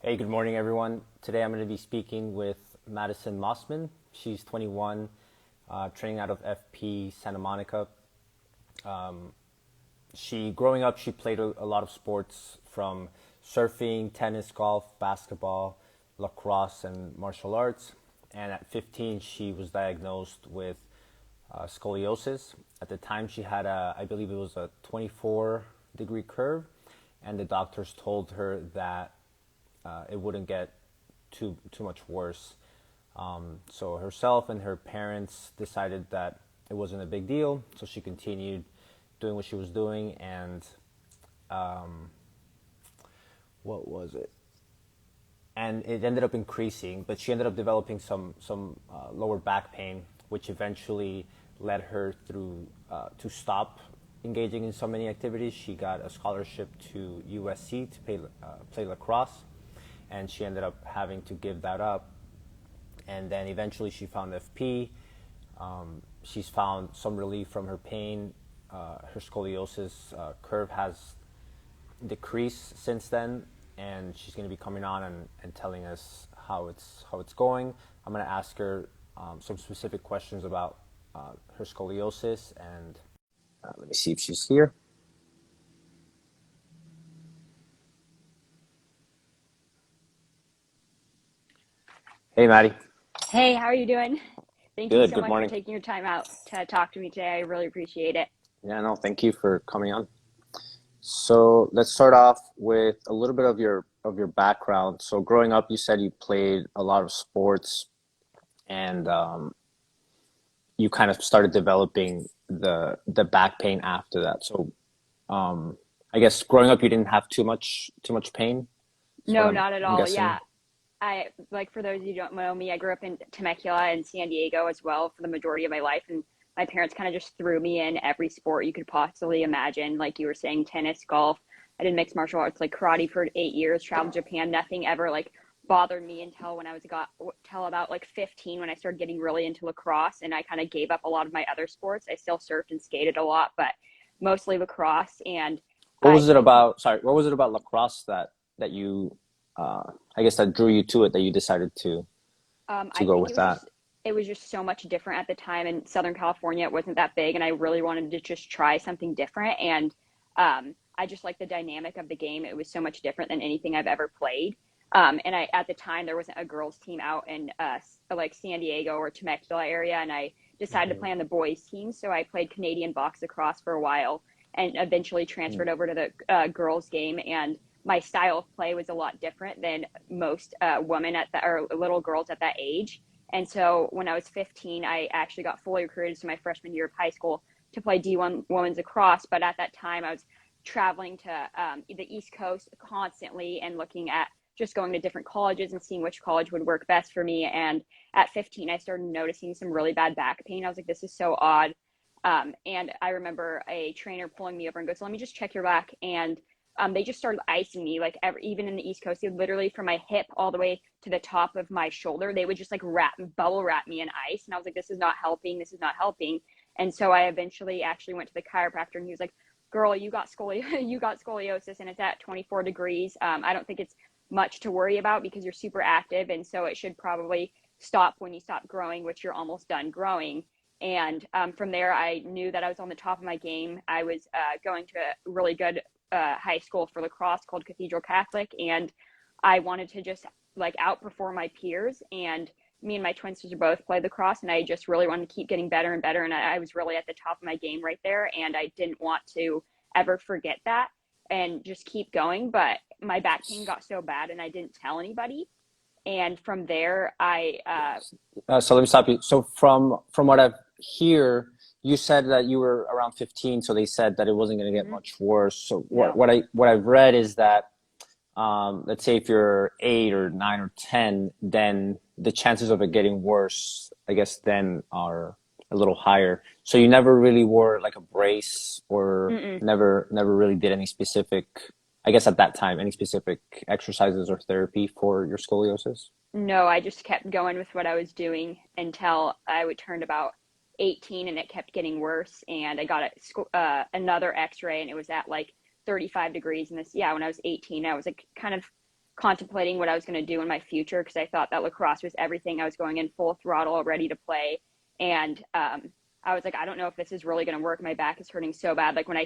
Hey, good morning, everyone. Today I'm going to be speaking with Madison Mossman. She's 21, training out of FP Santa Monica. Growing up, she played a lot of sports from surfing, tennis, golf, basketball, lacrosse, and martial arts. And at 15, she was diagnosed with scoliosis. At the time, she had I believe it was a 24-degree curve, and the doctors told her that it wouldn't get too much worse. So herself and her parents decided that it wasn't a big deal, so she continued doing what she was doing, and what was it? And it ended up increasing, but she ended up developing some lower back pain, which eventually led her through to stop engaging in so many activities. She got a scholarship to USC to play lacrosse, and she ended up having to give that up. And then eventually she found FP. She's found some relief from her pain. Her scoliosis curve has decreased since then, and she's going to be coming on and telling us how it's going. I'm going to ask her some specific questions about her scoliosis, and let me see if she's here. Hey, Maddie. Hey, how are you doing? Thank you Good. so Good much for morning. taking your time out to talk to me today. I really appreciate it. Yeah, no, thank you for coming on. So let's start off with a little bit of your background. So growing up, you said you played a lot of sports, and you kind of started developing the back pain after that. So I guess growing up, you didn't have too much pain. That's what No, I'm not at I'm all. guessing. Yeah. I like for those of you who don't know me, I grew up in Temecula and San Diego as well for the majority of my life. And my parents kind of just threw me in every sport you could possibly imagine. Like you were saying, tennis, golf. I did mixed martial arts like karate for 8 years, traveled to Japan. Nothing ever like bothered me until when I was got till about like 15 when I started getting really into lacrosse and I kind of gave up a lot of my other sports. I still surfed and skated a lot, but mostly lacrosse and What I was it kind of about? Sorry, what was it about lacrosse that you, I guess that drew you to it, that you decided to I go think with that? it was just so much different at the time in Southern California. It wasn't that big, and I really wanted to just try something different. And I just like the dynamic of the game. It was so much different than anything I've ever played. And I at the time there wasn't a girls team out in like San Diego or Temecula area, and I decided to Hmm. play on the boys team. So I played Canadian box lacrosse for a while, and eventually transferred over to the girls game. And my style of play was a lot different than most women at the or little girls at that age. And so when I was 15, I actually got fully recruited to my freshman year of high school to play D1 women's lacrosse. But at that time, I was traveling to the East Coast constantly and looking at just going to different colleges and seeing which college would work best for me. And at 15, I started noticing some really bad back pain. I was like, this is so odd. And I remember a trainer pulling me over and goes, let me just check your back. And they just started icing me like even in the East Coast, they would literally from my hip all the way to the top of my shoulder, they would just like bubble wrap me in ice. And I was like, this is not helping. This is not helping. And so I eventually actually went to the chiropractor and he was like, girl, you got you got scoliosis and it's at 24 degrees. I don't think it's much to worry about because you're super active. And so it should probably stop when you stop growing, which you're almost done growing. And from there, I knew that I was on the top of my game. I was going to a really good high school for lacrosse called Cathedral Catholic, and I wanted to just like outperform my peers. And me and my twin sister both played lacrosse, and I just really wanted to keep getting better and better. And I was really at the top of my game right there, and I didn't want to ever forget that and just keep going. But my back pain got so bad, and I didn't tell anybody. And from there, So let me stop you. So from what I've hear, you said that you were around 15, so they said that it wasn't going to get mhm, much worse. So no. what I've read is that let's say if you're 8 or 9 or 10, then the chances of it getting worse, I guess, then are a little higher. So you never really wore like a brace, or Mm-mm. never really did any specific, I guess at that time, any specific exercises or therapy for your scoliosis? No, I just kept going with what I was doing until I would turn about 18 and it kept getting worse. And I got another x-ray and it was at like 35 degrees. And this, yeah, when I was 18, I was like kind of contemplating what I was going to do in my future because I thought that lacrosse was everything. I was going in full throttle, ready to play. And I was like, I don't know if this is really going to work. My back is hurting so bad. Like when I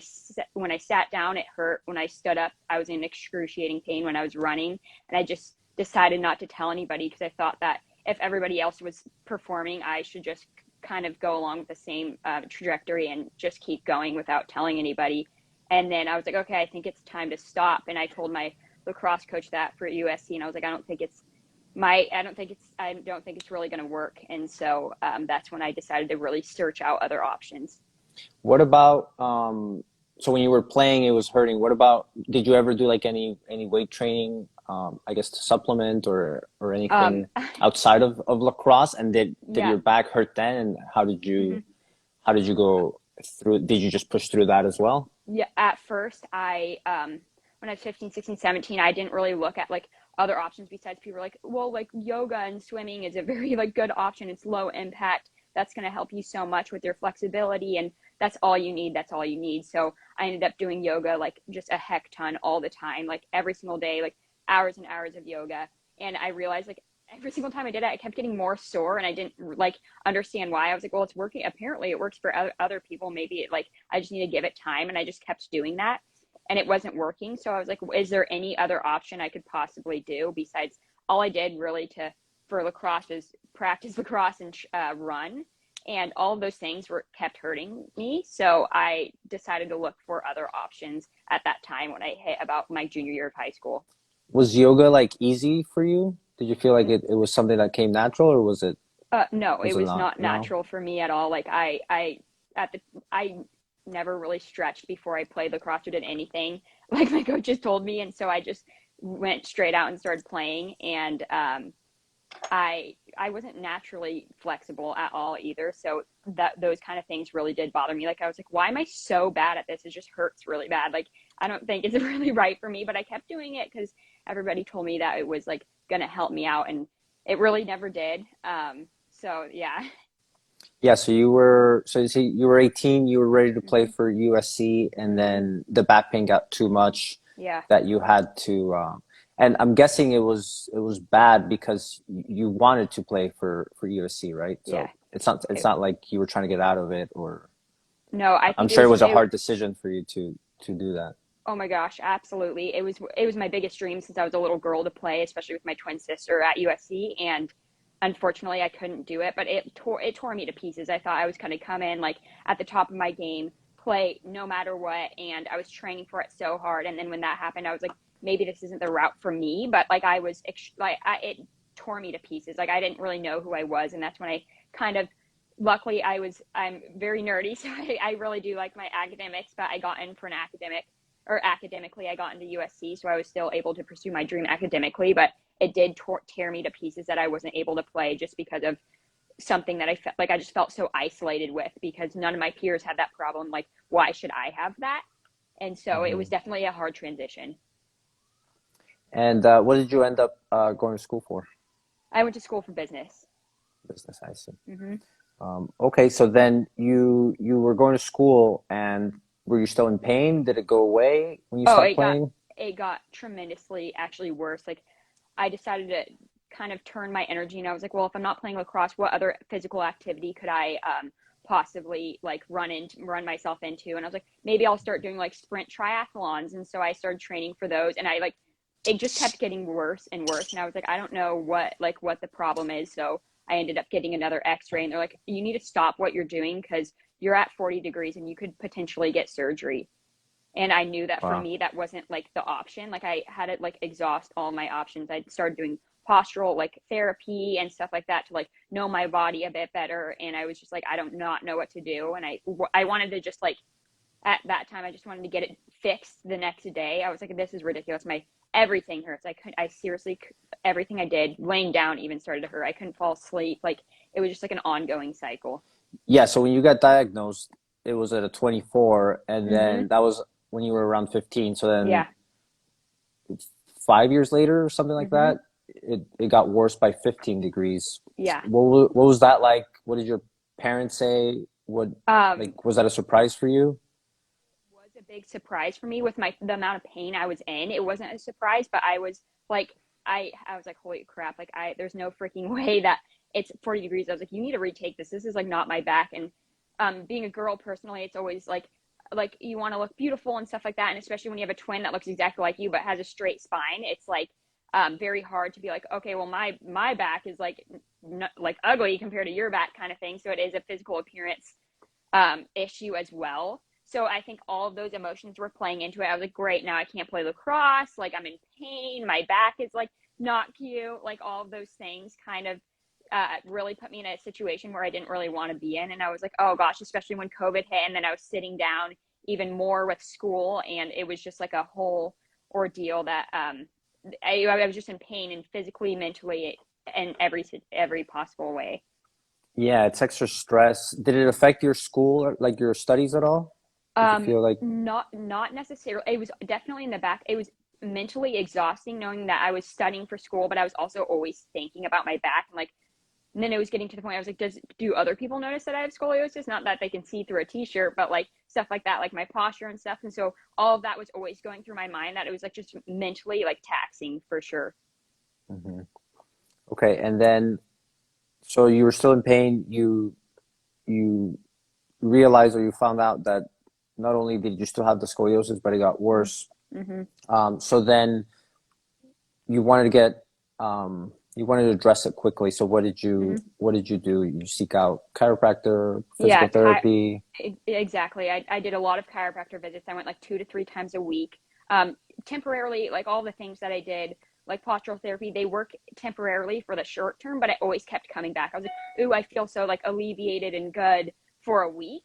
sat down, it hurt. When I stood up, I was in excruciating pain when I was running. And I just decided not to tell anybody because I thought that if everybody else was performing, I should just kind of go along with the same trajectory and just keep going without telling anybody. And then I was like, okay, I think it's time to stop. And I told my lacrosse coach that for USC, and I was like, I don't think it's really going to work. And so that's when I decided to really search out other options. What about so when you were playing, it was hurting. What about, did you ever do like any weight training, I guess to supplement or anything outside of lacrosse? And did your back hurt then? And how did you go through? Did you just push through that as well? Yeah, at first I when I was 15, 16, 17, I didn't really look at like other options besides people were like, well, like yoga and swimming is a very like good option. It's low impact. That's going to help you so much with your flexibility, and that's all you need. That's all you need. So I ended up doing yoga like just a heck ton all the time, like every single day, like hours and hours of yoga. And I realized like every single time I did it, I kept getting more sore, and I didn't like understand why. I was like, well, it's working. Apparently it works for other people. Maybe it like, I just need to give it time. And I just kept doing that, and it wasn't working. So I was like, is there any other option I could possibly do besides all I did really for lacrosse is practice lacrosse and run. And all of those things kept hurting me. So I decided to look for other options at that time when I hit about my junior year of high school. Was yoga like easy for you? Did you feel like it was something that came natural, or was it? No, it was not No? natural for me at all. Like I never really stretched before I played lacrosse or did anything like my coaches told me. And so I just went straight out and started playing. And I wasn't naturally flexible at all either. So those kind of things really did bother me. Like I was like, why am I so bad at this? It just hurts really bad. Like I don't think it's really right for me, but I kept doing it because everybody told me that it was like going to help me out, and it really never did. So yeah. Yeah, so you were 18, you were ready to play for USC, and then the back pain got too much that you had to and I'm guessing it was bad because you wanted to play for USC, right? So it's not like you were trying to get out of it, or no, I think I'm sure it was a hard decision for you to do that. Oh my gosh, absolutely. It was my biggest dream since I was a little girl to play, especially with my twin sister at USC. And unfortunately, I couldn't do it, but it tore me to pieces. I thought I was going to come in like at the top of my game, play no matter what, and I was training for it so hard. And then when that happened, I was like, maybe this isn't the route for me. But like it tore me to pieces. Like I didn't really know who I was, and that's when I kind of. Luckily, I'm very nerdy, so I really do like my academics. But I got in for an academically, I got into USC, so I was still able to pursue my dream academically, but it did tear me to pieces that I wasn't able to play just because of something that I felt like I just felt so isolated with, because none of my peers had that problem. Like, why should I have that? And so it was definitely a hard transition. And what did you end up going to school for? I went to school for business. Business, I see. Mm-hmm. Okay, so then you were going to school, and were you still in pain? Did it go away when you stopped playing? It got tremendously actually worse. Like I decided to kind of turn my energy, and I was like, well, if I'm not playing lacrosse, what other physical activity could I possibly like run myself into? And I was like, maybe I'll start doing like sprint triathlons. And so I started training for those, and it just kept getting worse and worse. And I was like, I don't know what the problem is. So I ended up getting another x-ray, and they're like, you need to stop what you're doing because you're at 40 degrees and you could potentially get surgery. And I knew that for me, that wasn't like the option. Like I had to like exhaust all my options. I started doing postural like therapy and stuff like that to like know my body a bit better. And I was just like, I don't not know what to do. And I wanted to just like, at that time, I just wanted to get it fixed the next day. I was like, this is ridiculous. Everything hurts. I seriously, everything I did, laying down even started to hurt. I couldn't fall asleep. Like it was just like an ongoing cycle. Yeah, so when you got diagnosed, it was at a 24, and then that was when you were around 15. So then 5 years later or something like that, it got worse by 15 degrees. Yeah. What was that like? What did your parents say? Was that a surprise for you? It was a big surprise for me with the amount of pain I was in. It wasn't a surprise, but I was like, I was like, holy crap, like there's no freaking way that it's 40 degrees. I was like, you need to retake this. This is like not my back. And being a girl personally, it's always like you want to look beautiful and stuff like that. And especially when you have a twin that looks exactly like you, but has a straight spine, it's like very hard to be like, okay, well, my back is like like ugly compared to your back kind of thing. So it is a physical appearance issue as well. So I think all of those emotions were playing into it. I was like, great, now I can't play lacrosse. Like I'm in pain. My back is like not cute. Like all of those things kind of really put me in a situation where I didn't really want to be in. And I was like, oh gosh, especially when COVID hit, and then I was sitting down even more with school, and it was just like a whole ordeal that I was just in pain, and physically, mentally, and every possible way. Yeah, it's extra stress. Did it affect your school or like your studies at all? Did you feel like, Not necessarily. It was definitely in the back. It was mentally exhausting knowing that I was studying for school, but I was also always thinking about my back, and like, and then it was getting to the point I was like, do other people notice that I have scoliosis? Not that they can see through a t-shirt, but like stuff like that, like my posture and stuff. And so all of that was always going through my mind, that it was like just mentally like taxing for sure. hmm okay. And then, so you were still in pain. You realized, or you found out that not only did you still have the scoliosis, but it got worse. Mm-hmm. So then you wanted to get, you wanted to address it quickly. So Mm-hmm. what did you do? You seek out chiropractor, physical Yeah, therapy? exactly. I did a lot of chiropractor visits. I went like 2 to 3 times a week. Temporarily, like all the things that I did, like postural therapy, they work temporarily for the short term, but I always kept coming back. I was like, ooh, I feel so like alleviated and good for a week.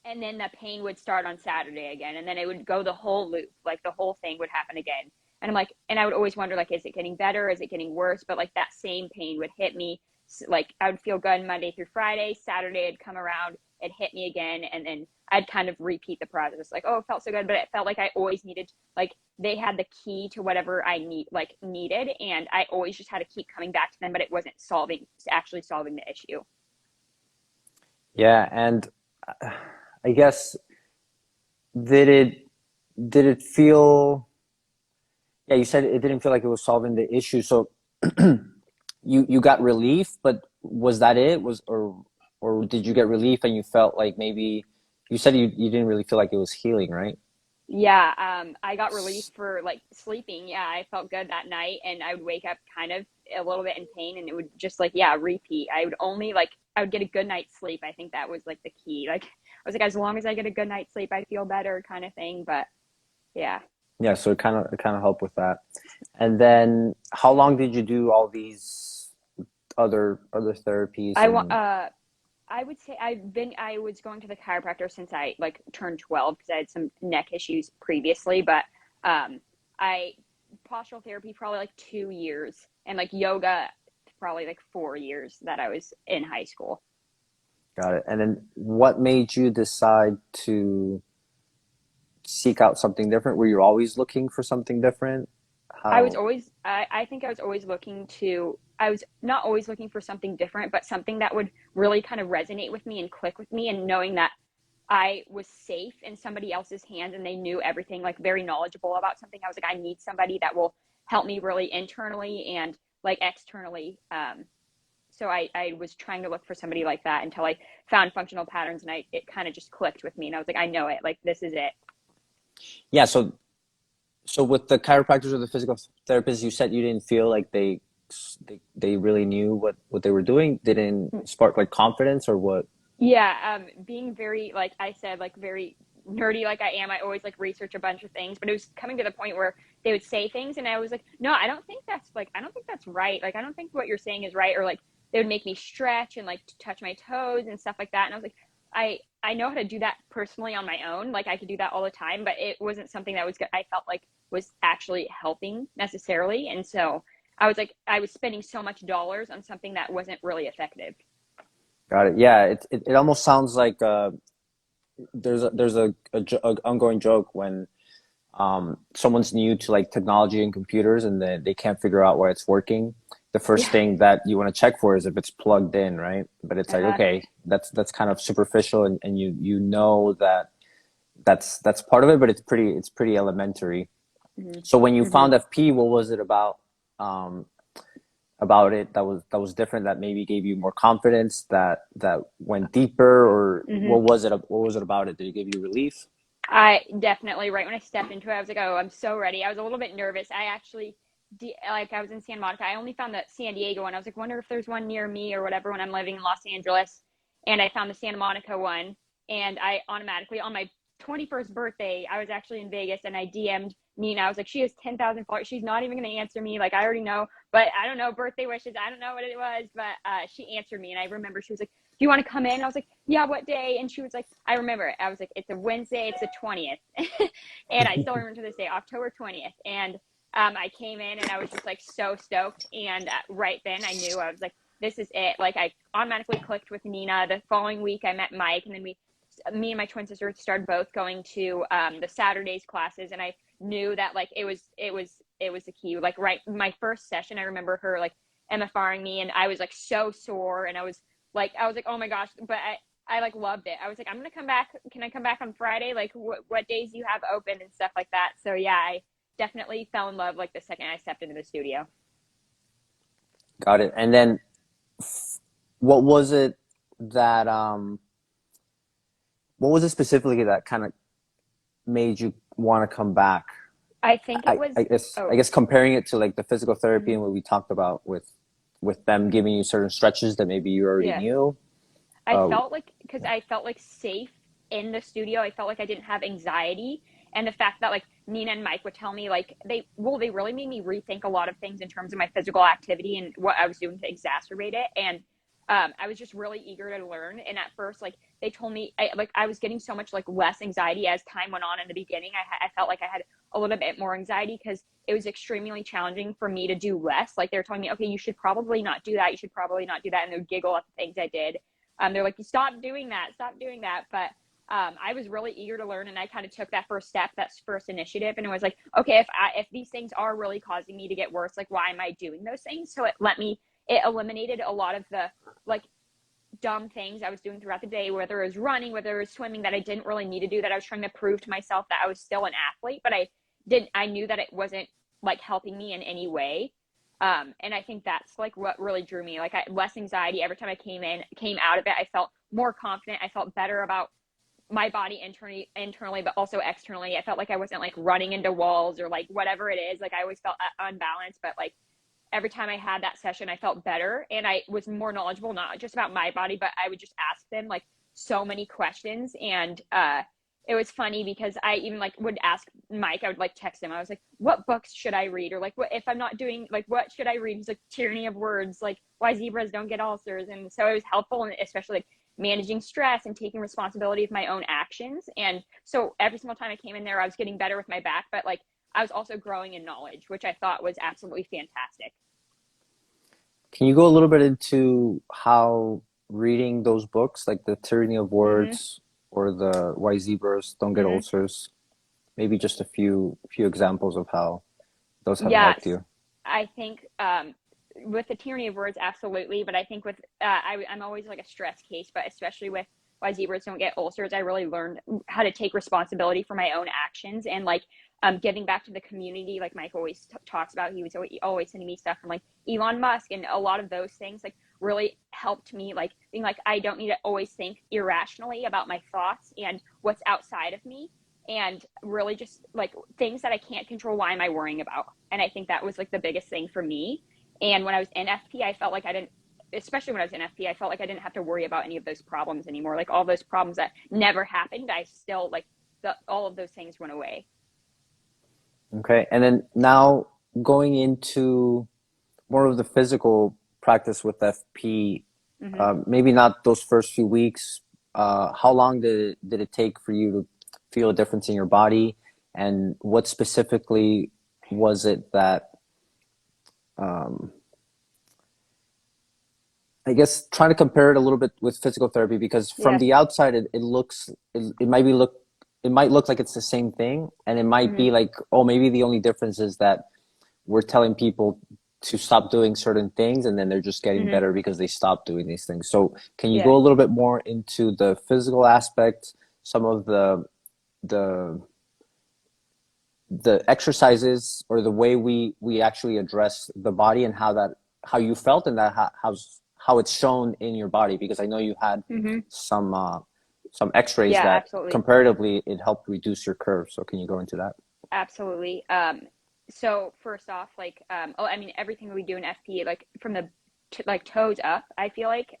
And then the pain would start on Saturday again. And then it would go the whole loop, like the whole thing would happen again. And I'm like, and I would always wonder, like, is it getting better? Is it getting worse? But like that same pain would hit me. Like I would feel good Monday through Friday. Saturday would come around, it hit me again, and then I'd kind of repeat the process. Like, oh, it felt so good, but it felt like I always needed, like, they had the key to whatever I needed, and I always just had to keep coming back to them, but it wasn't actually solving the issue. Yeah. And I guess, did it, did it feel, yeah, you said it didn't feel like it was solving the issue. So you got relief, but was that it? Or did you get relief and you felt like maybe, you said you didn't really feel like it was healing, right? Yeah, I got relief for like sleeping. Yeah, I felt good that night, and I would wake up kind of a little bit in pain, and it would just like, yeah, repeat. I would get a good night's sleep. I think that was like the key. Like I was like, as long as I get a good night's sleep, I feel better, kind of thing. But yeah, Yeah, so it kind of helped with that. And then how long did you do all these other therapies I want. and I would say I was going to the chiropractor since I like turned 12 because I had some neck issues previously, but I postural therapy probably like 2 years, and like yoga probably like 4 years that I was in high school. got it. And then what made you decide to seek out something different? Were you always looking for something different? How? I think I was always I was not always looking for something different, but something that would really kind of resonate with me and click with me, and knowing that I was safe in somebody else's hands and they knew everything, like very knowledgeable about something. I was like, I need somebody that will help me really internally and like externally. So I was trying to look for somebody like that until I found functional patterns, and it kind of just clicked with me, and I was like, I know it, like this is it. Yeah, so with the chiropractors or the physical therapists, you said you didn't feel like they really knew what they were doing. They didn't spark like confidence or what? Yeah, being very, like I said, like very nerdy like I am, I always like research a bunch of things, but it was coming to the point where they would say things and I was like, no, I don't think that's right. Like, I don't think what you're saying is right. Or like they would make me stretch and like touch my toes and stuff like that. And I was like, I know how to do that personally on my own. Like I could do that all the time, but it wasn't something that was good. I felt like was actually helping necessarily. And so I was like, I was spending so much dollars on something that wasn't really effective. Got it. Yeah, it almost sounds like there's a ongoing joke when someone's new to like technology and computers and they can't figure out why it's working. The first Yeah. thing that you want to check for is if it's plugged in, right? But it's like, Uh-huh. okay, that's kind of superficial, and you know that that's part of it, but it's pretty elementary. Hmm. So when you Hmm. found FP, what was it about? about it that was different, that maybe gave you more confidence, that went deeper, or Mm-hmm. what was it about it? Did it give you relief? I definitely, right when I stepped into it, I was like, oh, I'm so ready. I was a little bit nervous. I actually, like, I was in Santa Monica. I only found the San Diego one. I was like, wonder if there's one near me or whatever when I'm living in Los Angeles. And I found the Santa Monica one. And I automatically, on my 21st birthday, I was actually in Vegas, and I DM'd Nina. I was like, she has 10,000 followers. She's not even going to answer me. Like, I already know, but I don't know, birthday wishes. I don't know what it was, but she answered me. And I remember she was like, do you want to come in? And I was like, yeah, what day? And she was like, I remember it. I was like, it's a Wednesday, it's the 20th. And I still remember to this day, October 20th. And I came in and I was just like so stoked. And right then I knew, I was like, this is it. Like, I automatically clicked with Nina. The following week I met Mike, and then me and my twin sister started both going to the Saturdays classes. And I knew that like it was the key. Like, right, my first session, I remember her like MFRing me, and I was like so sore, and I was like, oh my gosh, but I like loved it. I was like, I'm going to come back. Can I come back on Friday? Like, what days do you have open and stuff like that? So yeah, I definitely fell in love like the second I stepped into the studio. Got it. And then what was it that what was it specifically that kind of made you want to come back? I think it was, I guess comparing it to like the physical therapy mm-hmm. and what we talked about with them giving you certain stretches that maybe you already Yeah. knew. I felt like, because I felt like safe in the studio. I felt like I didn't have anxiety. And the fact that like Nina and Mike would tell me like they really made me rethink a lot of things in terms of my physical activity and what I was doing to exacerbate it. And I was just really eager to learn. And at first, like they told me, I was getting so much like less anxiety as time went on. In the beginning, I felt like I had a little bit more anxiety because it was extremely challenging for me to do less. Like they were telling me, okay, you should probably not do that. You should probably not do that. And they would giggle at the things I did. They're like, stop doing that. But I was really eager to learn, and I kind of took that first step, that first initiative, and it was like, okay, if these things are really causing me to get worse, like why am I doing those things? So it eliminated a lot of the like dumb things I was doing throughout the day, whether it was running, whether it was swimming, that I didn't really need to do, that I was trying to prove to myself that I was still an athlete, but I knew that it wasn't like helping me in any way. And I think that's like what really drew me. Like less anxiety every time I came out of it. I felt more confident. I felt better about my body internally, but also externally. I felt like I wasn't like running into walls or like whatever it is. Like I always felt unbalanced, but like every time I had that session, I felt better, and I was more knowledgeable, not just about my body, but I would just ask them like so many questions. And it was funny because I even like would ask Mike, I would like text him. I was like, what books should I read? Or like, what if I'm not doing, like, what should I read? He's like, Tyranny of Words, like Why Zebras Don't Get Ulcers. And so it was helpful, and especially like managing stress and taking responsibility of my own actions. And so every single time I came in there, I was getting better with my back, but like I was also growing in knowledge, which I thought was absolutely fantastic. Can you go a little bit into how reading those books, like the Tyranny of Words or the Why Zebras Don't Get Ulcers, maybe just a few examples of how those have helped you? I think with the Tyranny of Words, absolutely. But I think with I'm always like a stress case, but especially with Why Zebras Don't Get Ulcers, I really learned how to take responsibility for my own actions, and like giving back to the community. Like Mike always talks about, he was always sending me stuff from like Elon Musk, and a lot of those things like really helped me, like being like, I don't need to always think irrationally about my thoughts and what's outside of me, and really just like things that I can't control, why am I worrying about? And I think that was like the biggest thing for me. And when I was in FP, I felt like especially when I was in FP, I felt like I didn't have to worry about any of those problems anymore. Like all those problems that never happened, I still like all of those things went away. Okay. And then now going into more of the physical practice with FP, maybe not those first few weeks. How long did it take for you to feel a difference in your body? And what specifically was it that, I guess trying to compare it a little bit with physical therapy, because from the outside, it might look like it's the same thing. And it might be like, oh, maybe the only difference is that we're telling people to stop doing certain things, and then they're just getting better because they stop doing these things. So can you go a little bit more into the physical aspect, some of the the exercises or the way we actually address the body and how you felt and how it's shown in your body, because I know you had Mm-hmm. some x-rays Yeah, that absolutely. comparatively it helped reduce your curve. So can you go into that? Absolutely. So first off, like, oh, I mean, everything we do in FP, like from the like toes up, I feel like,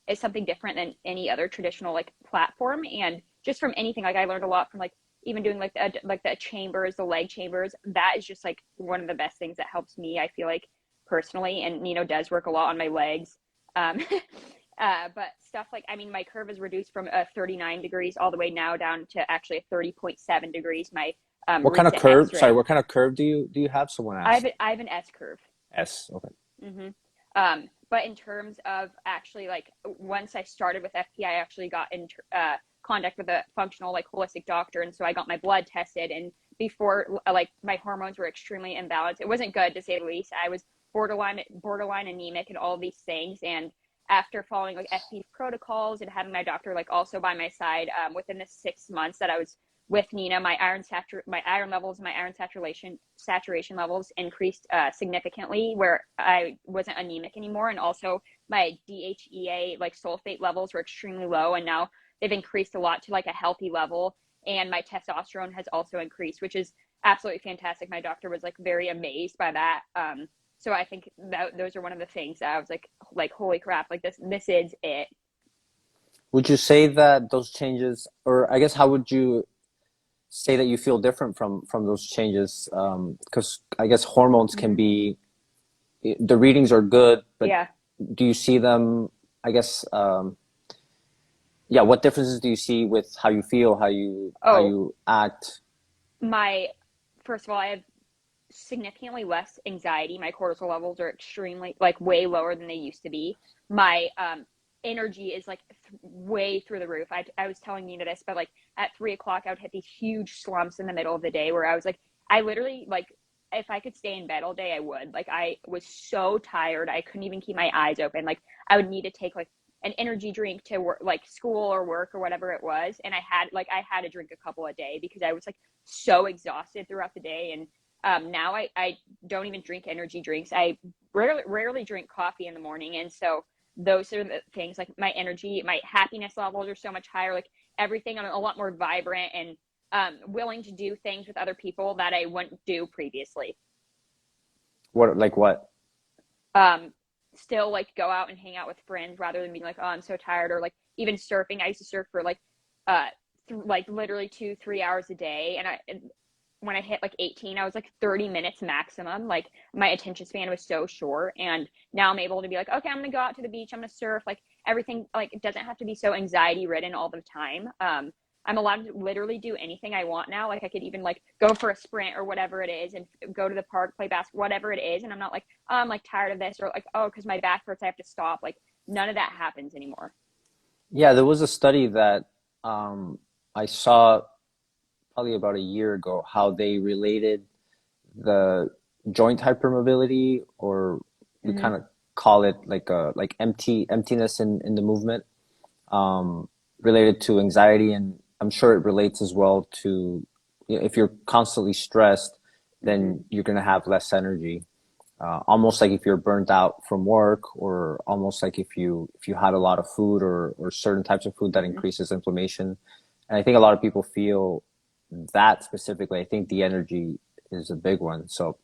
is something different than any other traditional like platform. And just from anything, like I learned a lot from like even doing like the chambers, the leg chambers. That is just like one of the best things that helps me, I feel like, personally. And Nino does work a lot on my legs. Um, but stuff like, I mean, my curve is reduced from 39 degrees all the way now down to actually 30.7 degrees. My What kind of recent curve? Sorry, X-ray. what kind of curve do you have? Someone asked. I have an S curve. S. Okay. Hmm. But in terms of actually, like, once I started with FP, I actually got in contact with a functional, like, holistic doctor, and so I got my blood tested. And before, like, my hormones were extremely imbalanced. It wasn't good, to say the least. I was borderline anemic and all these things. And after following like FP protocols and having my doctor like also by my side, within the 6 months that I was with Nina, my iron levels, my iron saturation levels increased significantly, where I wasn't anemic anymore, and also my DHEA like sulfate levels were extremely low, and now they've increased a lot to like a healthy level, and my testosterone has also increased, which is absolutely fantastic. My doctor was like very amazed by that. So I think that those are one of the things that I was like holy crap, like this is it. Would you say that those changes, or I guess how would you say that you feel different from those changes? Because I guess hormones can Mm-hmm. be, the readings are good, but Yeah. do you see them? I guess, yeah. What differences do you see with how you feel, how Oh, you act? my first of all, I have significantly less anxiety. My cortisol levels are extremely like way lower than they used to be. My energy is like way through the roof. I was telling you this, but like at 3 o'clock, I would hit these huge slumps in the middle of the day where I was like, I literally like, if I could stay in bed all day, I would. Like I was so tired, I couldn't even keep my eyes open. Like I would need to take like an energy drink to work, like school or work or whatever it was, and I had to drink a couple a day because I was like so exhausted throughout the day. And now I don't even drink energy drinks. I rarely drink coffee in the morning. And so those are the things, like my energy, my happiness levels are so much higher. Like everything, I'm a lot more vibrant and willing to do things with other people that I wouldn't do previously. What, like what? Um, Still like go out and hang out with friends rather than being like, oh, I'm so tired. Or like even surfing. I used to surf for like, like literally 2, 3 hours a day. And when I hit like 18, I was like 30 minutes maximum. Like my attention span was so short. And now I'm able to be like, okay, I'm going to go out to the beach. I'm going to surf. Like everything, like it doesn't have to be so anxiety ridden all the time. I'm allowed to literally do anything I want now. Like I could even like go for a sprint or whatever it is and go to the park, play basketball, whatever it is. And I'm not like, oh, I'm like tired of this, or like, oh, because my back hurts, I have to stop. Like none of that happens anymore. Yeah, there was a study that um, I saw probably about a year ago, how they related the joint hypermobility, or we Mm-hmm. kind of call it like emptiness in the movement, related to anxiety. And I'm sure it relates as well to, if you're constantly stressed, Mm-hmm. then you're going to have less energy. Almost like if you're burnt out from work, or almost like if you had a lot of food, or certain types of food that Mm-hmm. increases inflammation. And I think a lot of people feel that specifically. I think the energy is a big one. So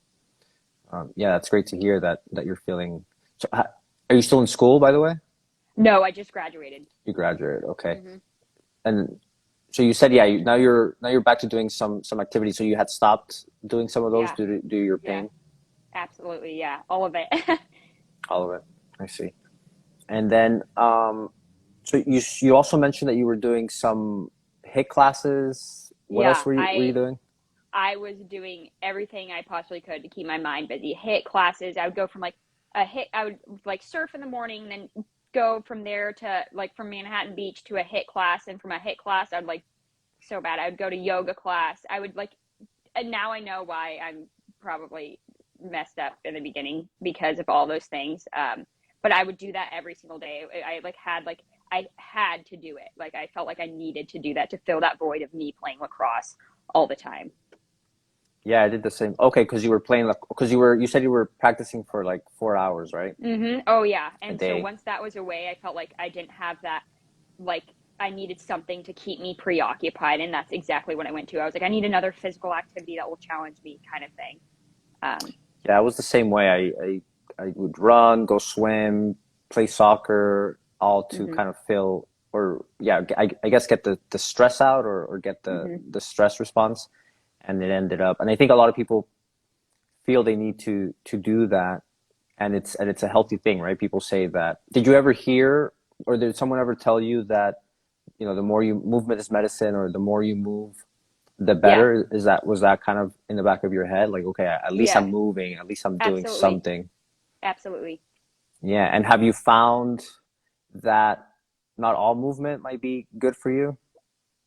yeah, that's great to hear that you're feeling. So, are you still in school, by the way? No, I just graduated. You graduated, okay. Mm-hmm. And so you said, yeah, now you're back to doing some activity. So you had stopped doing some of those Yeah. due to your Yeah. pain. Absolutely. Yeah. All of it. All of it. I see. And then, so you also mentioned that you were doing some HIIT classes. What else Yeah. were you doing? I was doing everything I possibly could to keep my mind busy. Hit classes. I would go from like a hit. I would like surf in the morning, then go from there to like from Manhattan Beach to a hit class, and from a hit class, I'd like so bad. I would go to yoga class. I would like, and now I know why I'm probably messed up in the beginning because of all those things. But I would do that every single day. I had to do it. Like I felt like I needed to do that to fill that void of me playing lacrosse all the time. Yeah, I did the same. Okay, because you were playing, because you said you were practicing for like 4 hours, right? Oh yeah. A And so day. once that was away, I felt like I didn't have that, like I needed something to keep me preoccupied, and that's exactly what I went to. I was like, I need another physical activity that will challenge me, kind of thing. Um, Yeah, I was the same way. I would run, go swim, play soccer, all to mhm, kind of feel, or yeah, I guess get the stress out, or get mhm. the stress response. And it ended up, and I think a lot of people feel they need to do that, and it's a healthy thing, right? People say that. Did you ever hear, or did someone ever tell you that, the more you movement is medicine, or the more you move, the Yeah, better? Was that kind of in the back of your head, like, okay, at least yeah, I'm moving, at least I'm doing absolutely, something? absolutely. Yeah, and have you found that not all movement might be good for you?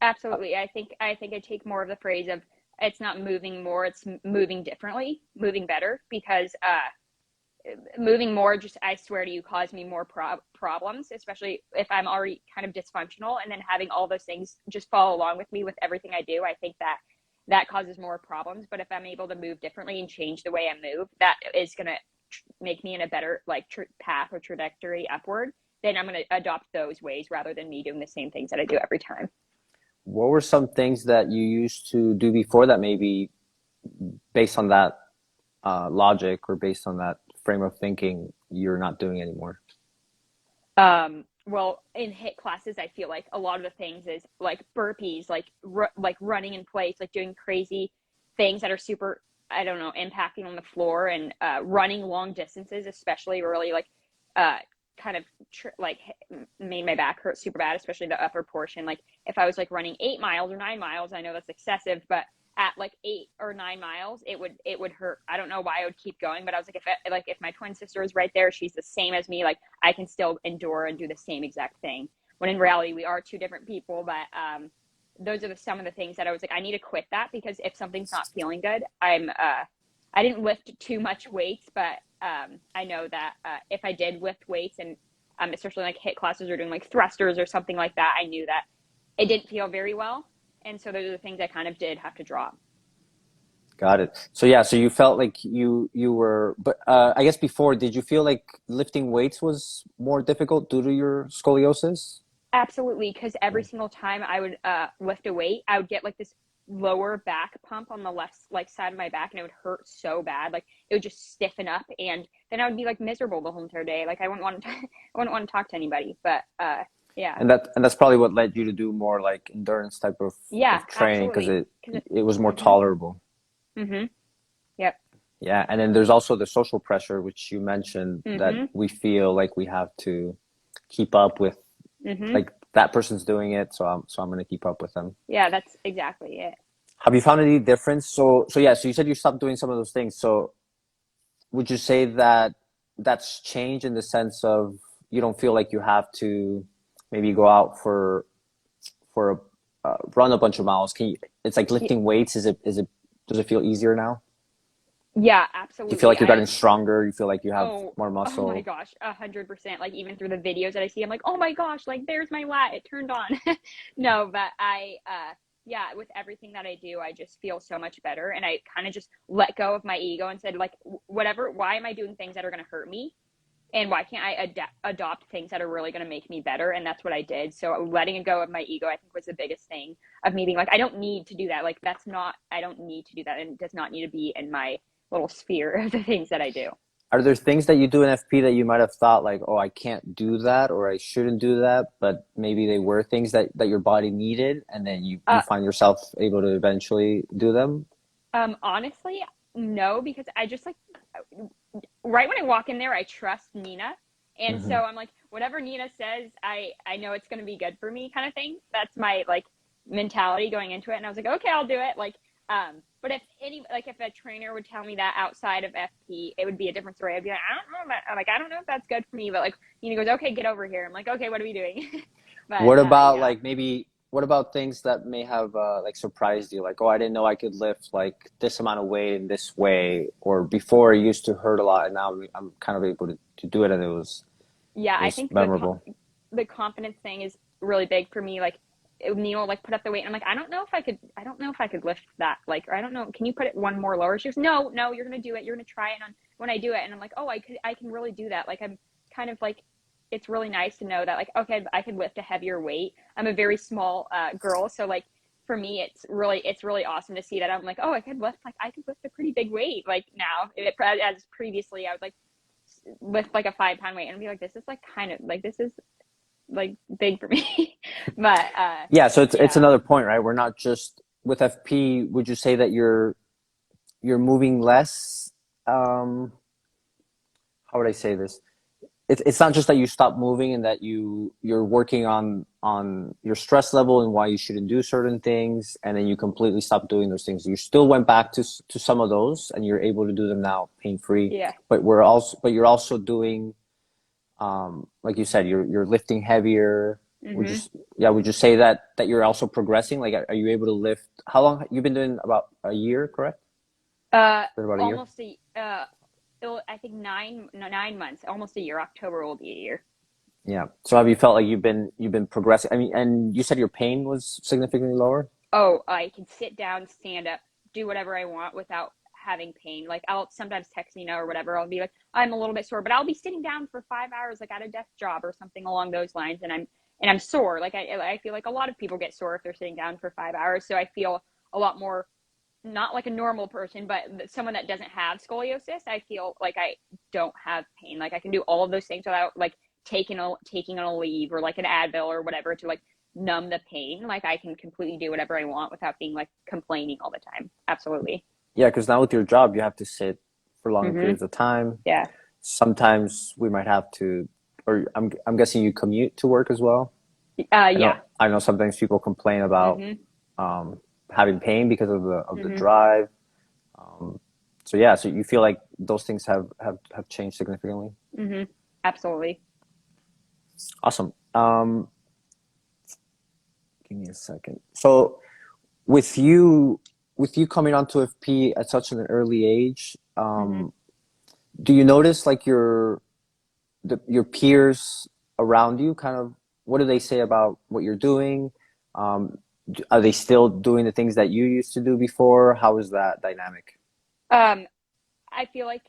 Absolutely. I think I take more of the phrase of it's not moving more, it's moving differently, moving better, because moving more, just I swear to you, caused me more problems, especially if I'm already kind of dysfunctional, and then having all those things just follow along with me with everything I do. I think that that causes more problems. But if I'm able to move differently and change the way I move, that is going to make me in a better like path or trajectory upward. Then I'm going to adopt those ways rather than me doing the same things that I do every time. What were some things that you used to do before that, maybe based on that logic, or based on that frame of thinking, you're not doing anymore? Well, in HIIT classes, I feel like a lot of the things is like burpees, like running in place, like doing crazy things that are super, I don't know, impacting on the floor, and running long distances, especially really like uh, kind of like made my back hurt super bad, especially the upper portion. Like if I was like running 8 miles or 9 miles, I know that's excessive, but at like 8 or 9 miles, it would hurt. I don't know why I would keep going, but I was like, if my twin sister is right there, she's the same as me. Like I can still endure and do the same exact thing. When in reality, we are two different people. But those are some of the things that I was like, I need to quit that, because if something's not feeling good, I didn't lift too much weights, but I know that if I did lift weights, and especially like HIIT classes or doing like thrusters or something like that, I knew that it didn't feel very well. And so those are the things I kind of did have to drop. Got it. So yeah, so you felt like you were, but I guess before, did you feel like lifting weights was more difficult due to your scoliosis? Absolutely, because every single time I would lift a weight, I would get like this lower back pump on the left like side of my back, and it would hurt so bad. Like it would just stiffen up, and then I would be like miserable the whole entire day. Like I wouldn't want to, I wouldn't want to talk to anybody. But yeah, And that's probably what led you to do more like endurance type yeah, of training, because absolutely. Because it was more mhm, tolerable. mhm, yep, Yeah, and then there's also the social pressure, which you mentioned, that mhm, we feel like we have to keep up with, mhm. like that person's doing it, so I'm gonna keep up with them. Yeah, that's exactly it. Have you found any difference? So yeah, so you said you stopped doing some of those things. So would you say that that's changed in the sense of you don't feel like you have to maybe go out for a run a bunch of miles? It's like lifting weights. Is it does it feel easier now? Yeah, Do you feel absolutely. like you're getting stronger? You feel like you have Oh, more oh my muscle? gosh, 100%. Like even through the videos that I see, I'm like, oh my gosh, like there's my lat, it turned on. No, but yeah, with everything that I do, I just feel so much better, and I kind of just let go of my ego and said, like, whatever. Why am I doing things that are gonna hurt me? And why can't I adopt things that are really going to make me better? And that's what I did. So letting go of my ego, I think, was the biggest thing of me being like, I don't need to do that. Like that's not, I don't need to do that, and it does not need to be in my little sphere of the things that I do. Are there things that you do in FP that you might have thought like, oh, I can't do that, or I shouldn't do that, but maybe they were things that your body needed, and then you Uh, find yourself able to eventually do them? Honestly, no, because I just like right when I walk in there, I trust Nina. And so Hmm. I'm like, whatever Nina says, I know it's going to be good for me kind of thing. That's my like mentality going into it. And I was like, okay, I'll do it. Like, but if a trainer would tell me that outside of FP, it would be a different story. I'd be like, I don't know that, like, I don't know if that's good for me, but like, Nina goes, okay, get over here. I'm like, okay, what are we doing? But, What about yeah. like maybe what about things that may have like surprised you? Like, oh, I didn't know I could lift like this amount of weight in this way, or before it used to hurt a lot, and now I'm kind of able to do it, and Yeah, it I was think memorable. the confidence thing is really big for me. Like Nina will like put up the weight, and I'm like, I don't know if I could lift that, like, or I don't know, can you put it one more lower? She goes, no, you're gonna do it, you're gonna try it on when I do it. And I'm like, oh, I can really do that. Like, I'm kind of like, it's really nice to know that, like, okay, I can lift a heavier weight. I'm a very small girl, so like for me, it's really awesome to see that. I'm like, oh, I could lift a pretty big weight. Like now, as previously, I would like lift like a 5 pound weight and be like, this is like kind of like, this is like big for me. But Yeah, so it's yeah. another point, right? We're not just with FP. Would you say that you're moving less? How would I say this? It's not just that you stop moving and that you're working on your stress level and why you shouldn't do certain things, and then you completely stop doing those things. You still went back to some of those, and you're able to do them now pain free. Yeah. But you're also doing, like you said, you're lifting heavier. Would you say that you're also progressing? Like, are you able to lift? How long you've been doing? About a year, correct? About a year. Almost I think 9 months, almost a year. October will be a year. Yeah. So have you felt like you've been progressing? I mean, and you said your pain was significantly lower? Oh, I can sit down, stand up, do whatever I want without having pain. Like, I'll sometimes text Nina or whatever. I'll be like, I'm a little bit sore, but I'll be sitting down for 5 hours, like at a desk job or something along those lines, and I'm sore. Like, I feel like a lot of people get sore if they're sitting down for 5 hours. So I feel a lot more, not like a normal person, but someone that doesn't have scoliosis. I feel like I don't have pain. Like, I can do all of those things without like taking a leave or like an Advil or whatever to like numb the pain. Like, I can completely do whatever I want without being like complaining all the time. Absolutely. Yeah, because now with your job, you have to sit for long Mm-hmm. periods of time. Yeah. Sometimes we might have to, or I'm guessing you commute to work as well. Yeah. I know sometimes people complain about having pain because of the drive. So yeah, so you feel like those things have changed significantly. Absolutely. Awesome. Give me a second. So with you coming onto FP at such an early age, do you notice like your peers around you kind of, what do they say about what you're doing? Are they still doing the things that you used to do before? How is that dynamic? I feel like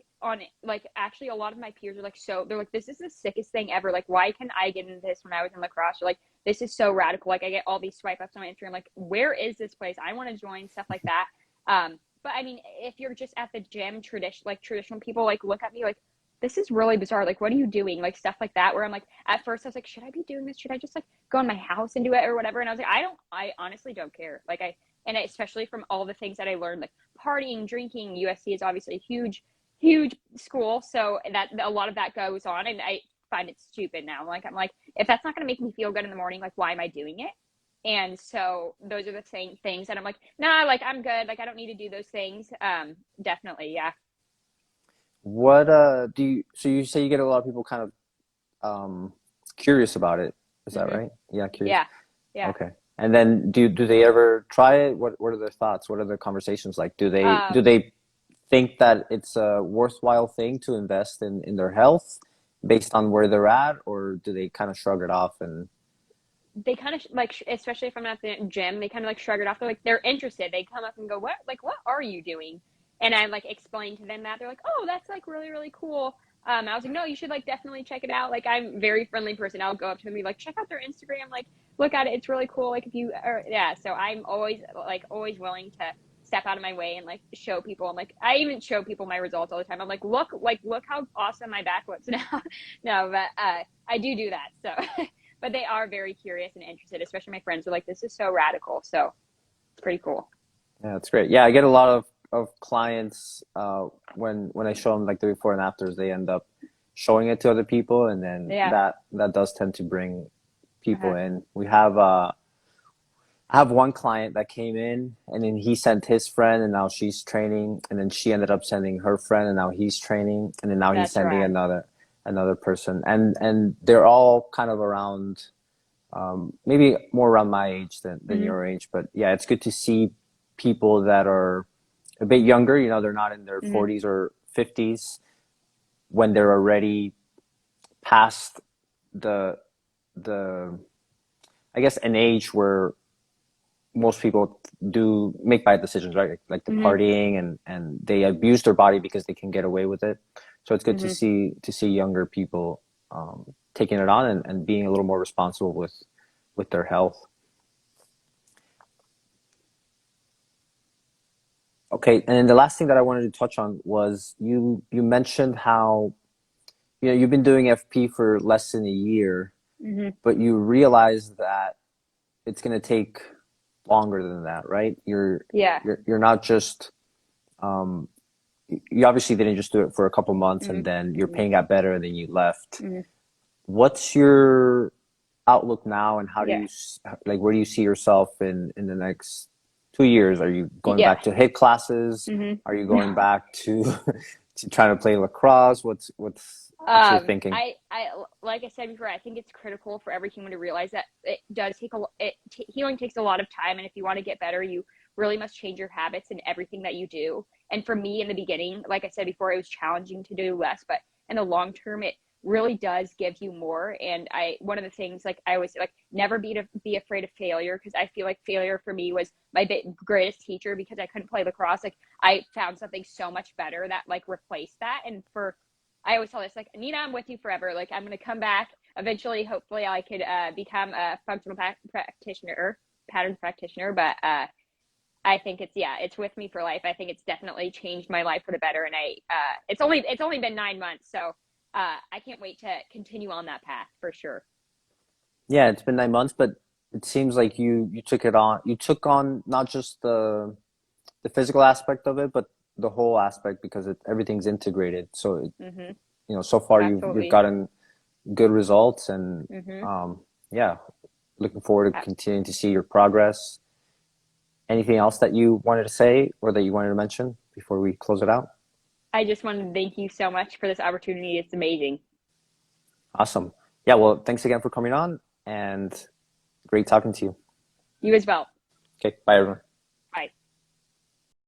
actually a lot of my peers are like, so they're like, this is the sickest thing ever. Like, why can I get into this when I was in lacrosse? Or like, this is so radical. Like, I get all these swipe ups on my Instagram. Like, where is this place? I want to join, stuff like that. But I mean, if you're just at the gym, traditional people like look at me like, this is really bizarre. Like, what are you doing? Like, stuff like that, where I'm like, at first I was like, should I be doing this? Should I just like go in my house and do it or whatever? And I was like, I honestly don't care. Like, and especially from all the things that I learned, like partying, drinking. USC is obviously a huge school, so that a lot of that goes on, and I find it stupid now. Like, I'm like, if that's not going to make me feel good in the morning, like, why am I doing it? And so those are the same things, and I'm like, nah, like, I'm good. Like, I don't need to do those things. Definitely, yeah. What so you say you get a lot of people kind of curious about it. Is that right? Yeah, curious. Yeah. Okay. And then do they ever try it? What are their thoughts? What are the conversations like? Do they think that it's a worthwhile thing to invest in their health based on where they're at, or do they kind of shrug it off? And they kind of like, especially if I'm at the gym, they kind of like shrug it off. They're interested. They come up and go, what are you doing? And I like explain to them that. They're like, oh, that's like really, really cool. I was like, no, you should like definitely check it out. Like, I'm a very friendly person. I'll go up to them and be like, check out their Instagram. Like, look at it. It's really cool. Like, if you are, yeah. So I'm always willing to step out of my way and like show people. I'm like, I even show people my results all the time. I'm like, look how awesome my back looks now. No, but I do that. So, but they are very curious and interested, especially my friends are like, this is so radical. So it's pretty cool. yeah, that's great. Yeah, I get a lot of clients when I show them like the before and afters, they end up showing it to other people, and then that does tend to bring people in. We have I have one client that came in, and then he sent his friend, and now she's training, and then she ended up sending her friend, and now he's training, and then now he's sending another person, and they're all kind of around maybe more around my age than your age. But yeah, it's good to see people that are a bit younger, they're not in their 40s or 50s, when they're already past the I guess an age where most people do make bad decisions, right? Like the Mm-hmm. partying and they abuse their body because they can get away with it. So it's good Mm-hmm. to see younger people taking it on and being a little more responsible with their health. Okay, and then the last thing that I wanted to touch on was you mentioned how you've been doing FP for less than a year, Mm-hmm. but you realize that it's going to take longer than that, right? Yeah. You're not just you obviously didn't just do it for a couple months and Mm-hmm. then your pain got better and then you left. Mm-hmm. What's your outlook now, and how do Yeah. you like where do you see yourself in the next 2 years? Are you going Yeah. back to hit classes? Mm-hmm. Are you going back to to trying to play lacrosse? What's your thinking? Like I said before, I think it's critical for every human to realize that it does take healing takes a lot of time, and if you want to get better, you really must change your habits and everything that you do. And for me, in the beginning, like I said before, it was challenging to do less, but in the long term, it really does give you more. And one of the things, like I always say, like never be afraid of failure, because I feel like failure for me was my greatest teacher, because I couldn't play lacrosse. Like I found something so much better that like replaced that. And I always tell this, like, Nina, I'm with you forever. Like, I'm going to come back eventually. Hopefully, I could become a functional practitioner, pattern practitioner. But I think it's with me for life. I think it's definitely changed my life for the better. And it's only been 9 months, so I can't wait to continue on that path for sure. Yeah, it's been 9 months, but it seems like you took it on. You took on not just the physical aspect of it, but the whole aspect, because everything's integrated. So Mm-hmm. so far you've Absolutely. gotten good results, and Mm-hmm. yeah, looking forward to continuing to see your progress. Anything else that you wanted to say or that you wanted to mention before we close it out? I just want to thank you so much for this opportunity. It's amazing. Awesome. Yeah, well, thanks again for coming on, and great talking to you. You as well. Okay, bye everyone.